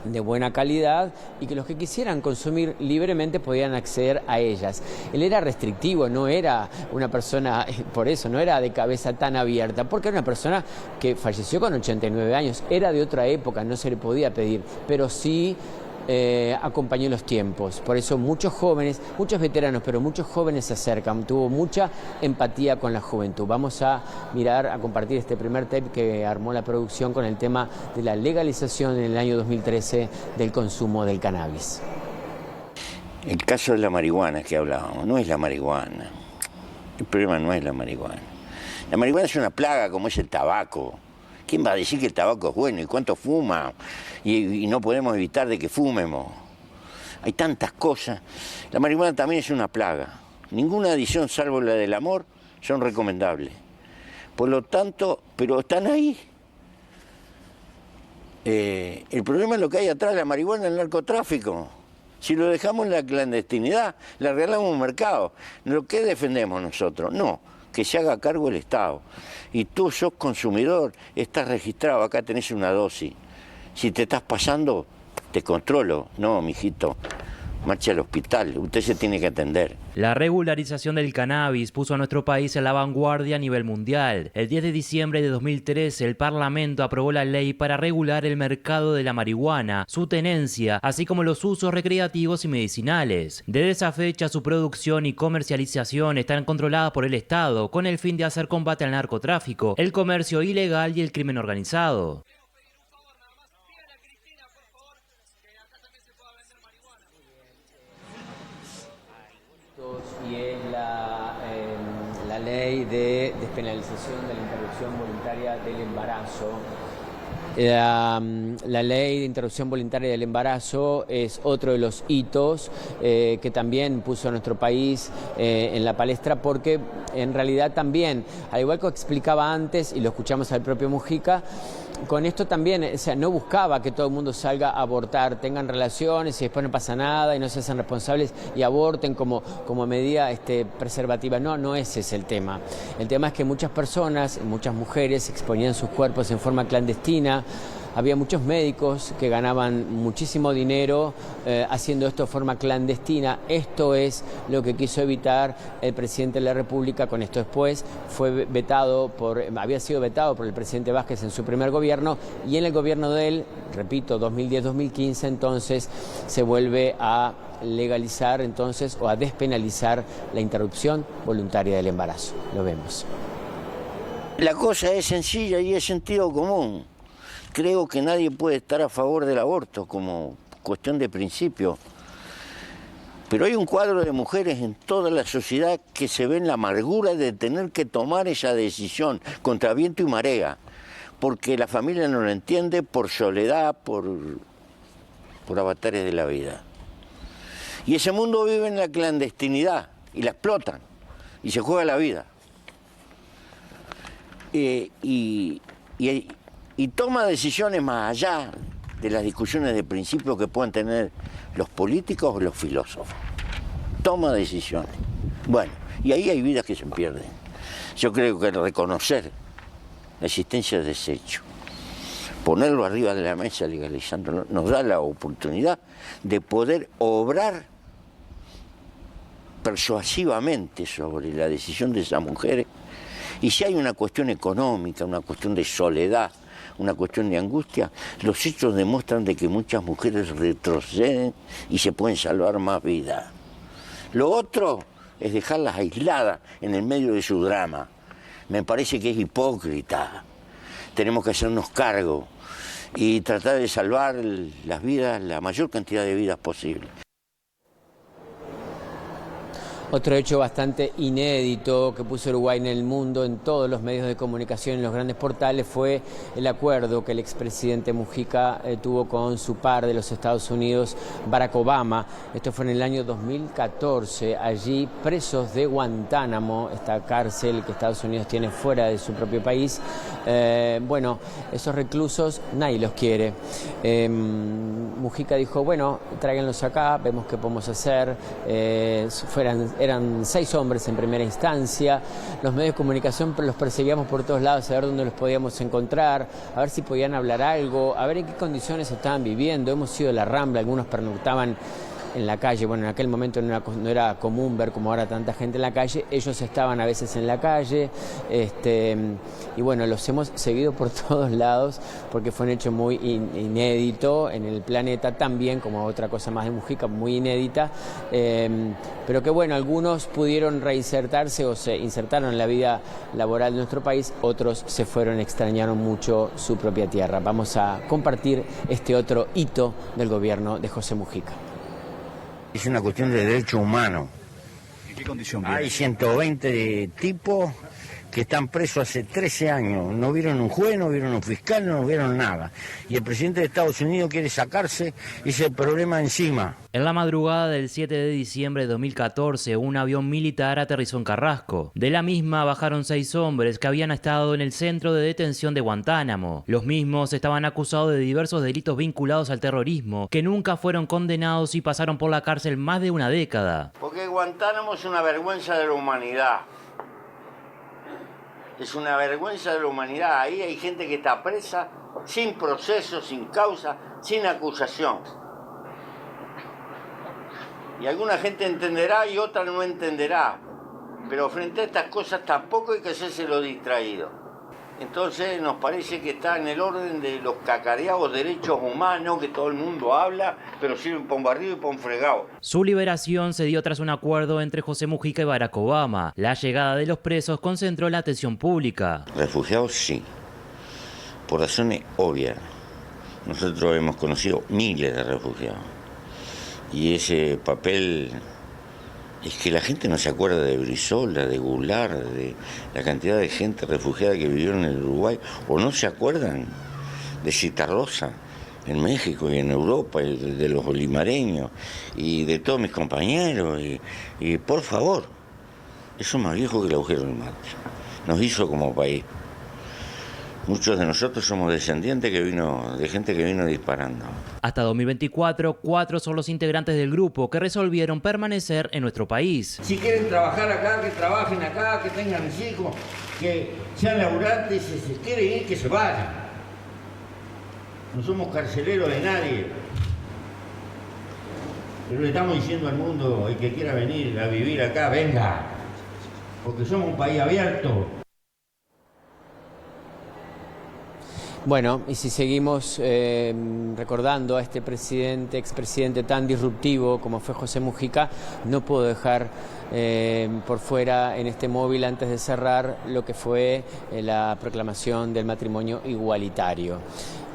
de buena calidad, y que los que quisieran consumir libremente podían acceder a ellas. Él era restrictivo, no era una persona, por eso, no era de cabeza tan abierta, porque era una persona que falleció con 89 años, era de otra época, no se le podía pedir, pero sí acompañó los tiempos. Por eso muchos jóvenes, muchos veteranos, pero muchos jóvenes se acercan, tuvo mucha empatía con la juventud. Vamos a mirar, a compartir este primer tape que armó la producción con el tema de la legalización en el año 2013 del consumo del cannabis. El caso de la marihuana que hablábamos, no es la marihuana. El problema no es la marihuana. La marihuana es una plaga como es el tabaco. ¿Quién va a decir que el tabaco es bueno y cuánto fuma? Y no podemos evitar de que fumemos. Hay tantas cosas. La marihuana también es una plaga. Ninguna adición, salvo la del amor, son recomendables. Por lo tanto, pero están ahí. El problema es lo que hay atrás de la marihuana, el narcotráfico. Si lo dejamos en la clandestinidad, le regalamos un mercado. ¿Lo que defendemos nosotros? No, que se haga cargo el Estado. Y tú sos consumidor, estás registrado, acá tenés una dosis. Si te estás pasando, te controlo. No, mijito, marche al hospital, usted se tiene que atender. La regularización del cannabis puso a nuestro país en la vanguardia a nivel mundial. El 10 de diciembre de 2013, el Parlamento aprobó la ley para regular el mercado de la marihuana, su tenencia, así como los usos recreativos y medicinales. Desde esa fecha, su producción y comercialización están controladas por el Estado, con el fin de hacer combate al narcotráfico, el comercio ilegal y el crimen organizado. Y es la ley de despenalización de la interrupción voluntaria del embarazo. La ley de interrupción voluntaria del embarazo es otro de los hitos que también puso a nuestro país en la palestra, porque en realidad también, al igual que explicaba antes, y lo escuchamos al propio Mujica, con esto también, o sea, no buscaba que todo el mundo salga a abortar, tengan relaciones y después no pasa nada y no se hacen responsables y aborten como medida preservativa. No ese es el tema. El tema es que muchas personas, muchas mujeres exponían sus cuerpos en forma clandestina. Había muchos médicos que ganaban muchísimo dinero haciendo esto de forma clandestina. Esto es lo que quiso evitar el presidente de la República con esto. Después había sido vetado por el presidente Vázquez en su primer gobierno, y en el gobierno de él, repito, 2010-2015, entonces se vuelve a legalizar o a despenalizar la interrupción voluntaria del embarazo. Lo vemos. La cosa es sencilla y es sentido común. Creo que nadie puede estar a favor del aborto como cuestión de principio. Pero hay un cuadro de mujeres en toda la sociedad que se ven la amargura de tener que tomar esa decisión contra viento y marea, porque la familia no lo entiende, por soledad, por avatares de la vida. Y ese mundo vive en la clandestinidad y la explotan y se juega la vida. Y toma decisiones más allá de las discusiones de principio que puedan tener los políticos o los filósofos. Toma decisiones. Bueno, y ahí hay vidas que se pierden. Yo creo que reconocer la existencia de ese hecho, ponerlo arriba de la mesa legalizándolo, nos da la oportunidad de poder obrar persuasivamente sobre la decisión de esas mujeres. Y si hay una cuestión económica, una cuestión de soledad, una cuestión de angustia, los hechos demuestran de que muchas mujeres retroceden y se pueden salvar más vidas. Lo otro es dejarlas aisladas en el medio de su drama. Me parece que es hipócrita. Tenemos que hacernos cargo y tratar de salvar las vidas, la mayor cantidad de vidas posible. Otro hecho bastante inédito que puso Uruguay en el mundo, en todos los medios de comunicación, en los grandes portales, fue el acuerdo que el expresidente Mujica tuvo con su par de los Estados Unidos, Barack Obama. Esto fue en el año 2014. Allí, presos de Guantánamo, esta cárcel que Estados Unidos tiene fuera de su propio país, esos reclusos nadie los quiere. Mujica dijo, bueno, tráiganlos acá, vemos qué podemos hacer. Eran 6 hombres en primera instancia. Los medios de comunicación los perseguíamos por todos lados a ver dónde los podíamos encontrar, a ver si podían hablar algo, a ver en qué condiciones estaban viviendo. Hemos ido a la Rambla, algunos pernoctaban en la calle. Bueno, en aquel momento no era común ver como ahora tanta gente en la calle. Ellos estaban a veces en la calle, y bueno, los hemos seguido por todos lados porque fue un hecho muy inédito en el planeta, también como otra cosa más de Mujica, muy inédita, pero que bueno, algunos pudieron reinsertarse o se insertaron en la vida laboral de nuestro país, otros se fueron, extrañaron mucho su propia tierra. Vamos a compartir este otro hito del gobierno de José Mujica. Es una cuestión de derecho humano. ¿En qué condición? Hay 120 tipos que están presos hace 13 años. No vieron un juez, no vieron un fiscal, no vieron nada. Y el presidente de Estados Unidos quiere sacarse ese problema encima. En la madrugada del 7 de diciembre de 2014, un avión militar aterrizó en Carrasco. De la misma bajaron 6 hombres que habían estado en el centro de detención de Guantánamo. Los mismos estaban acusados de diversos delitos vinculados al terrorismo, que nunca fueron condenados y pasaron por la cárcel más de una década. Porque Guantánamo es una vergüenza de la humanidad. Es una vergüenza de la humanidad. Ahí hay gente que está presa sin proceso, sin causa, sin acusación. Y alguna gente entenderá y otra no entenderá. Pero frente a estas cosas tampoco hay que hacerse lo distraído. Entonces nos parece que está en el orden de los cacareados derechos humanos que todo el mundo habla, pero sirven para un barrido y para un fregado. Su liberación se dio tras un acuerdo entre José Mujica y Barack Obama. La llegada de los presos concentró la atención pública. Refugiados sí, por razones obvias. Nosotros hemos conocido miles de refugiados. Y ese papel es que la gente no se acuerda de Brizola, de Goulart, de la cantidad de gente refugiada que vivió en el Uruguay, o no se acuerdan de Citarrosa en México y en Europa, y de los olimareños, y de todos mis compañeros, y por favor, eso es más viejo que el agujero del mar. Nos hizo como país. Muchos de nosotros somos descendientes de gente que vino disparando. Hasta 2024, 4 son los integrantes del grupo que resolvieron permanecer en nuestro país. Si quieren trabajar acá, que trabajen acá, que tengan hijos, que sean laburantes, si se quieren ir, que se vayan. No somos carceleros de nadie. Pero le estamos diciendo al mundo, el que quiera venir a vivir acá, venga. Porque somos un país abierto. Bueno, y si seguimos recordando a este expresidente tan disruptivo como fue José Mujica, no puedo dejar por fuera en este móvil, antes de cerrar, lo que fue la proclamación del matrimonio igualitario.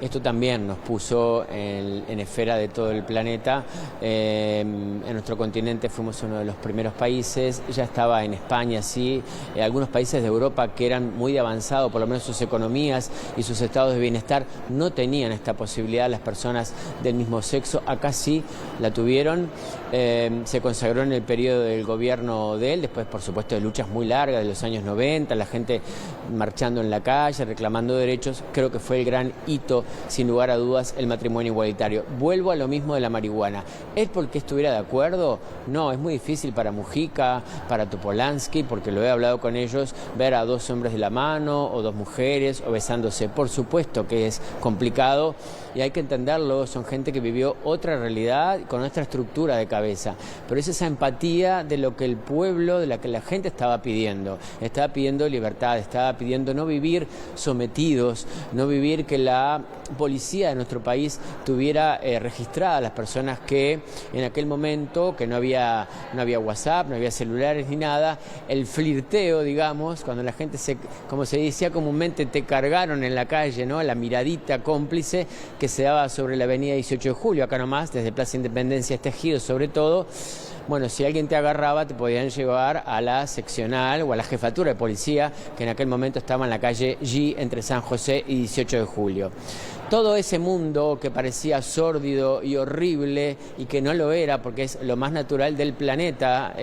Esto también nos puso en esfera de todo el planeta. En nuestro continente fuimos uno de los primeros países, ya estaba en España, sí, algunos países de Europa que eran muy avanzados, por lo menos sus economías y sus estados de bienestar no tenían esta posibilidad, las personas del mismo sexo, acá sí la tuvieron. Se consagró en el periodo del gobierno de él, después por supuesto de luchas muy largas de los años 90, la gente marchando en la calle, reclamando derechos. Creo que fue el gran hito, sin lugar a dudas, el matrimonio igualitario. Vuelvo a lo mismo de la marihuana. ¿Es porque estuviera de acuerdo? No, es muy difícil para Mujica, para Topolansky, porque lo he hablado con ellos, ver a dos hombres de la mano o dos mujeres o besándose. Por supuesto que es complicado y hay que entenderlo, son gente que vivió otra realidad con otra estructura de cabeza, pero es esa empatía de lo que el pueblo, de la que la gente estaba pidiendo libertad, estaba pidiendo no vivir sometidos, no vivir que la policía de nuestro país tuviera registradas a las personas que en aquel momento, que no había WhatsApp, no había celulares ni nada, el flirteo, digamos, cuando la gente como se decía comúnmente, te cargaron en la calle, ¿no? La miradita cómplice que se daba sobre la avenida 18 de Julio, acá nomás, desde Plaza Independencia este ejido sobre todo. Bueno, si alguien te agarraba, te podían llevar a la seccional o a la jefatura de policía, que en aquel momento estaba en la calle G, entre San José y 18 de Julio. Todo ese mundo que parecía sórdido y horrible y que no lo era porque es lo más natural del planeta,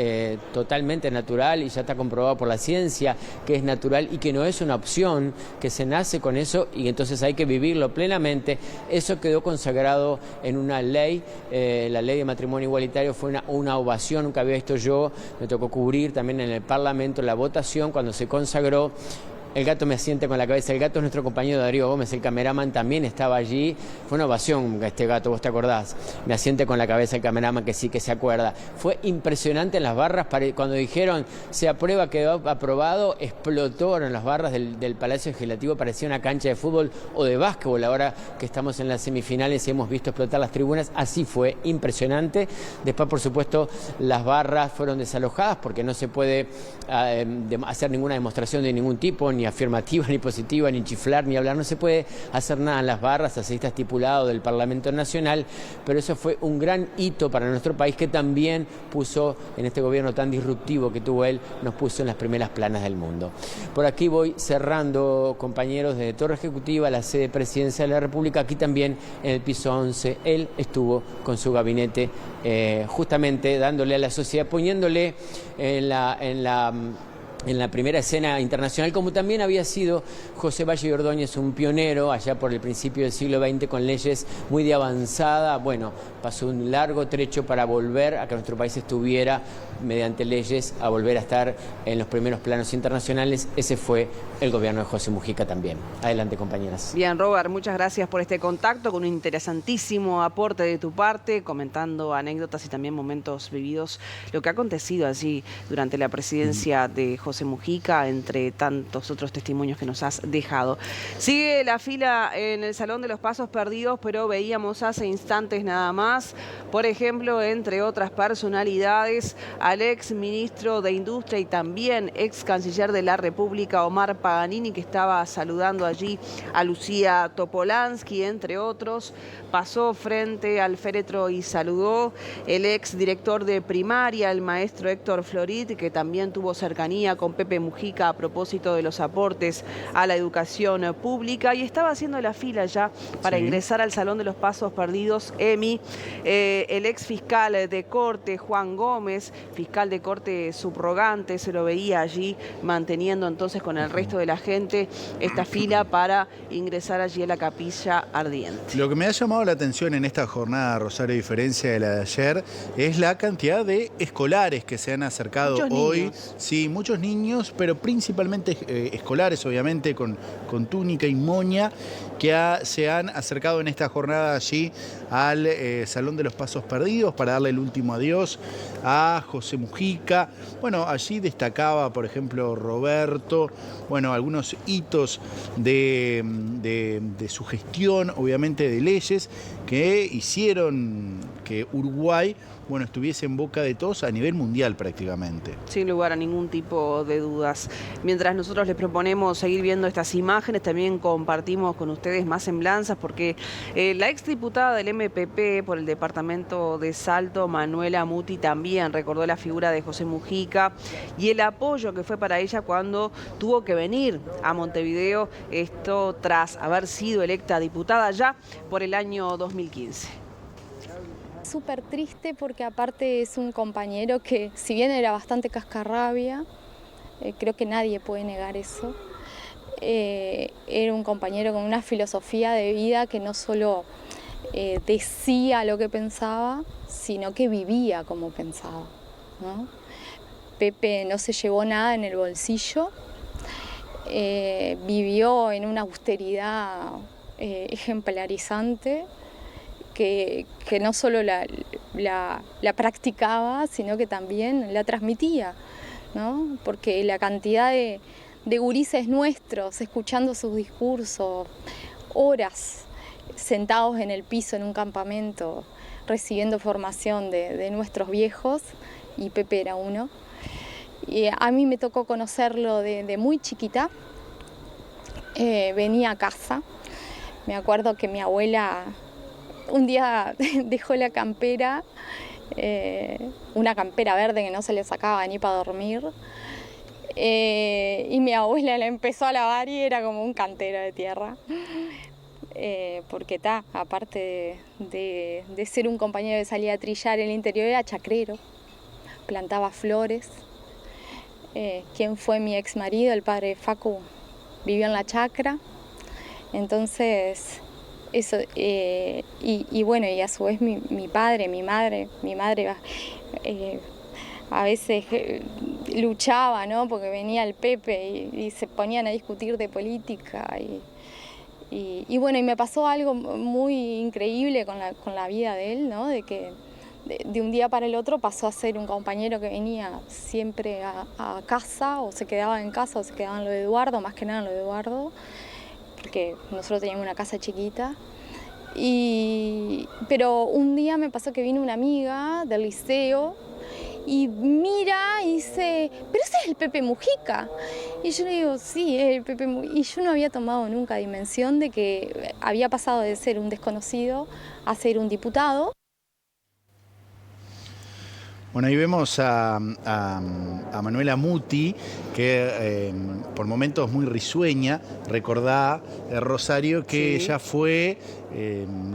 totalmente natural, y ya está comprobado por la ciencia que es natural y que no es una opción, que se nace con eso y entonces hay que vivirlo plenamente. Eso quedó consagrado en una ley, la ley de matrimonio igualitario fue una ovación, nunca había visto yo, me tocó cubrir también en el Parlamento la votación cuando se consagró. El gato me asiente con la cabeza. El gato es nuestro compañero Darío Gómez, el cameraman, también estaba allí. Fue una ovación este gato, ¿vos te acordás? Me asiente con la cabeza el cameraman, que sí que se acuerda. Fue impresionante en las barras, cuando dijeron se aprueba, quedó aprobado, explotaron las barras del Palacio Legislativo, parecía una cancha de fútbol o de básquetbol, ahora que estamos en las semifinales y hemos visto explotar las tribunas. Así fue, impresionante. Después, por supuesto, las barras fueron desalojadas porque no se puede hacer ninguna demostración de ningún tipo, ni afirmativa, ni positiva, ni chiflar, ni hablar, no se puede hacer nada en las barras, así está estipulado del Parlamento Nacional, pero eso fue un gran hito para nuestro país que también puso, en este gobierno tan disruptivo que tuvo él, nos puso en las primeras planas del mundo. Por aquí voy cerrando, compañeros, de Torre Ejecutiva, la sede presidencial de la República, aquí también en el piso 11, él estuvo con su gabinete justamente dándole a la sociedad, poniéndole en la primera escena internacional, como también había sido José Valle y Ordóñez, un pionero allá por el principio del siglo XX con leyes muy de avanzada. Bueno, pasó un largo trecho para volver a que nuestro país estuviera, mediante leyes, a volver a estar en los primeros planos internacionales. Ese fue el gobierno de José Mujica también. Adelante, compañeras. Bien, Robert, muchas gracias por este contacto, con un interesantísimo aporte de tu parte, comentando anécdotas y también momentos vividos, lo que ha acontecido allí durante la presidencia de José Mujica, entre tantos otros testimonios que nos has dejado. Sigue la fila en el Salón de los Pasos Perdidos, pero veíamos hace instantes nada más, por ejemplo, entre otras personalidades, al ex ministro de Industria y también ex canciller de la República, Omar Paganini, que estaba saludando allí a Lucía Topolansky, entre otros. Pasó frente al féretro y saludó el ex director de primaria, el maestro Héctor Florit, que también tuvo cercanía con Pepe Mujica a propósito de los aportes a la educación pública, y estaba haciendo la fila ya para ingresar al Salón de los Pasos Perdidos, Emi, el ex fiscal de corte, Juan Gómez, fiscal de corte subrogante, se lo veía allí manteniendo entonces con el resto de la gente esta fila para ingresar allí a la capilla ardiente. Lo que me ha llamado la atención en esta jornada, Rosario, a diferencia de la de ayer, es la cantidad de escolares que se han acercado hoy. Sí, muchos niños, pero principalmente escolares, obviamente, con túnica y moña, que se han acercado en esta jornada allí al Salón de los Pasos Perdidos para darle el último adiós a José Mujica. Bueno, allí destacaba, por ejemplo, Roberto, bueno, algunos hitos de su gestión, obviamente de leyes, que hicieron que Uruguay, bueno, estuviese en boca de todos a nivel mundial prácticamente. Sin lugar a ningún tipo de dudas. Mientras nosotros les proponemos seguir viendo estas imágenes, también compartimos con ustedes más semblanzas, porque la exdiputada del MPP por el departamento de Salto, Manuela Muti, también recordó la figura de José Mujica y el apoyo que fue para ella cuando tuvo que venir a Montevideo, esto tras haber sido electa diputada ya por el año 2015. Súper triste porque aparte es un compañero que, si bien era bastante cascarrabia, creo que nadie puede negar eso, era un compañero con una filosofía de vida que no solo decía lo que pensaba, sino que vivía como pensaba, ¿no? Pepe no se llevó nada en el bolsillo, vivió en una austeridad ejemplarizante, que no solo la practicaba, sino que también la transmitía, ¿no? Porque la cantidad de gurises nuestros escuchando sus discursos, horas sentados en el piso en un campamento, recibiendo formación de nuestros viejos, y Pepe era uno. Y a mí me tocó conocerlo de muy chiquita, venía a casa, me acuerdo que mi abuela un día dejó la campera, una campera verde que no se le sacaba ni para dormir, y mi abuela la empezó a lavar y era como un cantero de tierra, porque aparte de ser un compañero que salía a trillar en el interior, era chacrero, plantaba flores. Quien fue mi ex marido, el padre de Facu, vivió en la chacra, entonces eso, y bueno, y a su vez mi padre, mi madre a veces luchaba, ¿no? Porque venía el Pepe y se ponían a discutir de política y bueno, y me pasó algo muy increíble con la vida de él, ¿no? De que de un día para el otro pasó a ser un compañero que venía siempre a casa, o se quedaba en casa, o se quedaba en lo de Eduardo, más que nada en lo de Eduardo, porque nosotros teníamos una casa chiquita. Pero un día me pasó que vino una amiga del liceo y mira y dice, pero ese es el Pepe Mujica. Y yo le digo, sí, es el Pepe Mujica. Y yo no había tomado nunca dimensión de que había pasado de ser un desconocido a ser un diputado. Bueno, ahí vemos a Manuela Muti, que por momentos muy risueña, recordá, Rosario, que ella fue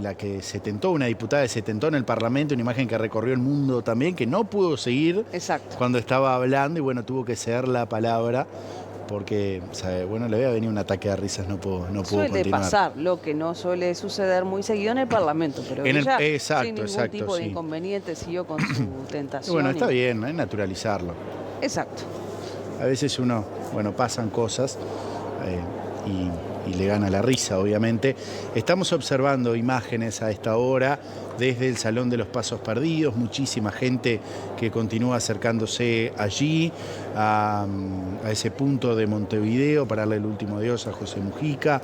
la que se tentó, una diputada que se tentó en el Parlamento, una imagen que recorrió el mundo también, que no pudo seguir cuando estaba hablando y bueno, tuvo que ceder la palabra porque, bueno, le había venido un ataque de risas, no puedo suele continuar. pasar, lo que no suele suceder muy seguido en el Parlamento, pero ella sin ningún tipo de inconveniente siguió con su tentación. Bueno, está bien, ¿no? Naturalizarlo. Exacto. A veces pasan cosas y le gana la risa, obviamente. Estamos observando imágenes a esta hora desde el Salón de los Pasos Perdidos, muchísima gente que continúa acercándose allí, a ese punto de Montevideo para darle el último adiós a José Mujica.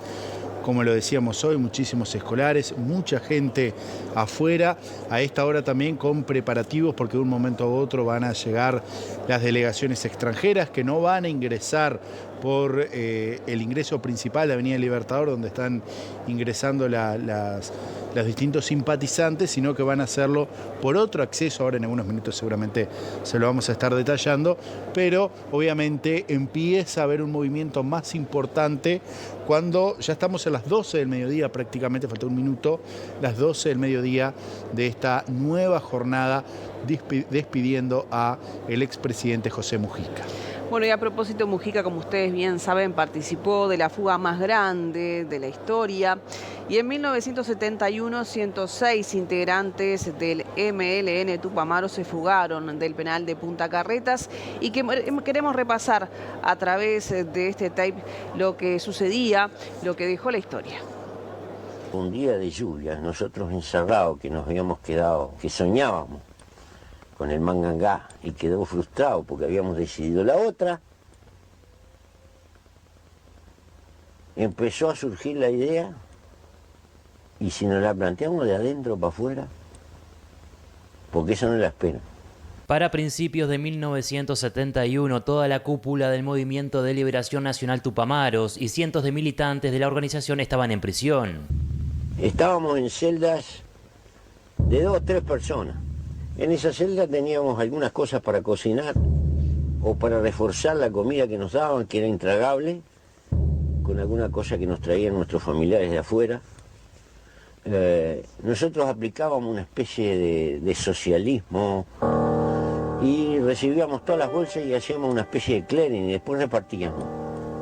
Como lo decíamos hoy, muchísimos escolares, mucha gente afuera, a esta hora también con preparativos porque de un momento a otro van a llegar las delegaciones extranjeras que no van a ingresar por el ingreso principal de Avenida Libertador, donde están ingresando los distintos simpatizantes, sino que van a hacerlo por otro acceso. Ahora en algunos minutos seguramente se lo vamos a estar detallando, pero obviamente empieza a haber un movimiento más importante cuando ya estamos a las 12 del mediodía, prácticamente falta un minuto, las 12 del mediodía de esta nueva jornada despidiendo a el expresidente José Mujica. Bueno, y a propósito, Mujica, como ustedes bien saben, participó de la fuga más grande de la historia. Y en 1971, 106 integrantes del MLN Tupamaro se fugaron del penal de Punta Carretas. Y que queremos repasar a través de este tape lo que sucedía, lo que dejó la historia. Un día de lluvia, nosotros encerrados, que nos habíamos quedado, que soñábamos con el Mangangá y quedó frustrado porque habíamos decidido la otra, empezó a surgir la idea y si nos la planteamos de adentro para afuera, porque eso no la espera. Para principios de 1971, toda la cúpula del Movimiento de Liberación Nacional Tupamaros y cientos de militantes de la organización estaban en prisión. Estábamos en celdas de 2 o 3 personas. En esa celda teníamos algunas cosas para cocinar o para reforzar la comida que nos daban, que era intragable, con alguna cosa que nos traían nuestros familiares de afuera. Nosotros aplicábamos una especie de socialismo y recibíamos todas las bolsas y hacíamos una especie de clearing y después repartíamos.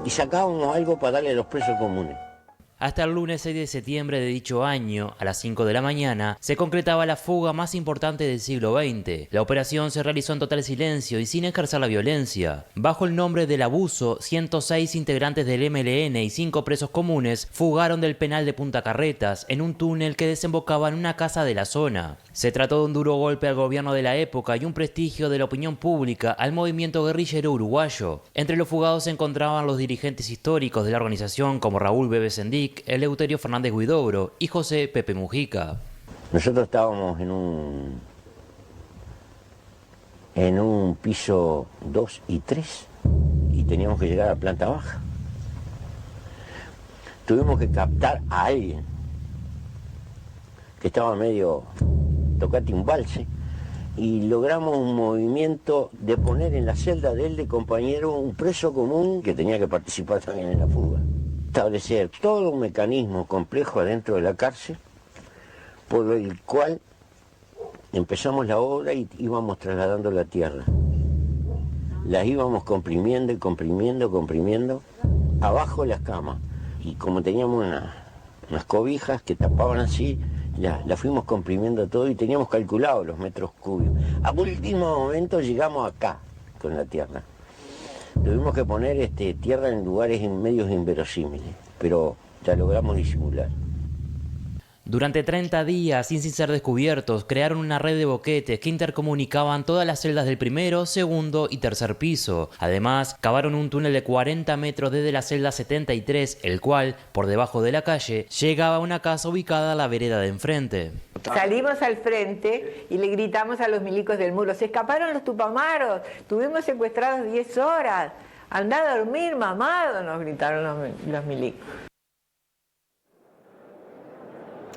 Y sacábamos algo para darle a los presos comunes. Hasta el lunes 6 de septiembre de dicho año, a las 5 de la mañana, se concretaba la fuga más importante del siglo XX. La operación se realizó en total silencio y sin ejercer la violencia. Bajo el nombre del abuso, 106 integrantes del MLN y 5 presos comunes fugaron del penal de Punta Carretas en un túnel que desembocaba en una casa de la zona. Se trató de un duro golpe al gobierno de la época y un prestigio de la opinión pública al movimiento guerrillero uruguayo. Entre los fugados se encontraban los dirigentes históricos de la organización como Raúl Bebe Sendic, Eleuterio Fernández Huidobro y José Pepe Mujica. Nosotros estábamos en un piso 2 y 3 y teníamos que llegar a la planta baja. Tuvimos que captar a alguien que estaba medio tocate un valse y logramos un movimiento de poner en la celda de él de compañero un preso común que tenía que participar también en la fuga. Establecer todo un mecanismo complejo adentro de la cárcel por el cual empezamos la obra y íbamos trasladando la tierra. Las íbamos comprimiendo y comprimiendo abajo de las camas. Y como teníamos unas cobijas que tapaban así, la fuimos comprimiendo todo y teníamos calculado los metros cúbicos. A último momento llegamos acá con la tierra. Tuvimos que poner tierra en lugares en medios inverosímiles, pero ya logramos disimular. Durante 30 días, sin ser descubiertos, crearon una red de boquetes que intercomunicaban todas las celdas del primero, segundo y tercer piso. Además, cavaron un túnel de 40 metros desde la celda 73, el cual, por debajo de la calle, llegaba a una casa ubicada a la vereda de enfrente. Salimos al frente y le gritamos a los milicos del muro, se escaparon los tupamaros, tuvimos secuestrados 10 horas, andá a dormir, mamado, nos gritaron los milicos.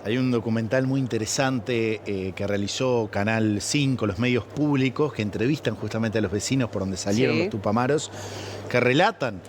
Hay un documental muy interesante que realizó Canal 5, los medios públicos, que entrevistan justamente a los vecinos por donde salieron los tupamaros, que relatan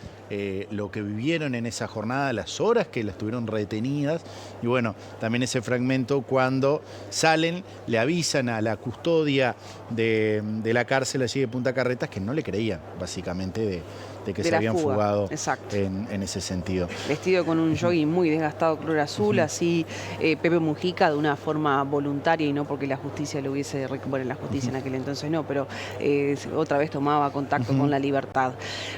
lo que vivieron en esa jornada, las horas que las tuvieron retenidas. Y bueno, también ese fragmento cuando salen, le avisan a la custodia de la cárcel allí de Punta Carretas que no le creían, básicamente, de que se habían fugado en ese sentido. Vestido con un jogging muy desgastado, color azul, así Pepe Mujica de una forma voluntaria y no porque la justicia lo hubiese, bueno, la justicia en aquel entonces no, pero otra vez tomaba contacto con la libertad.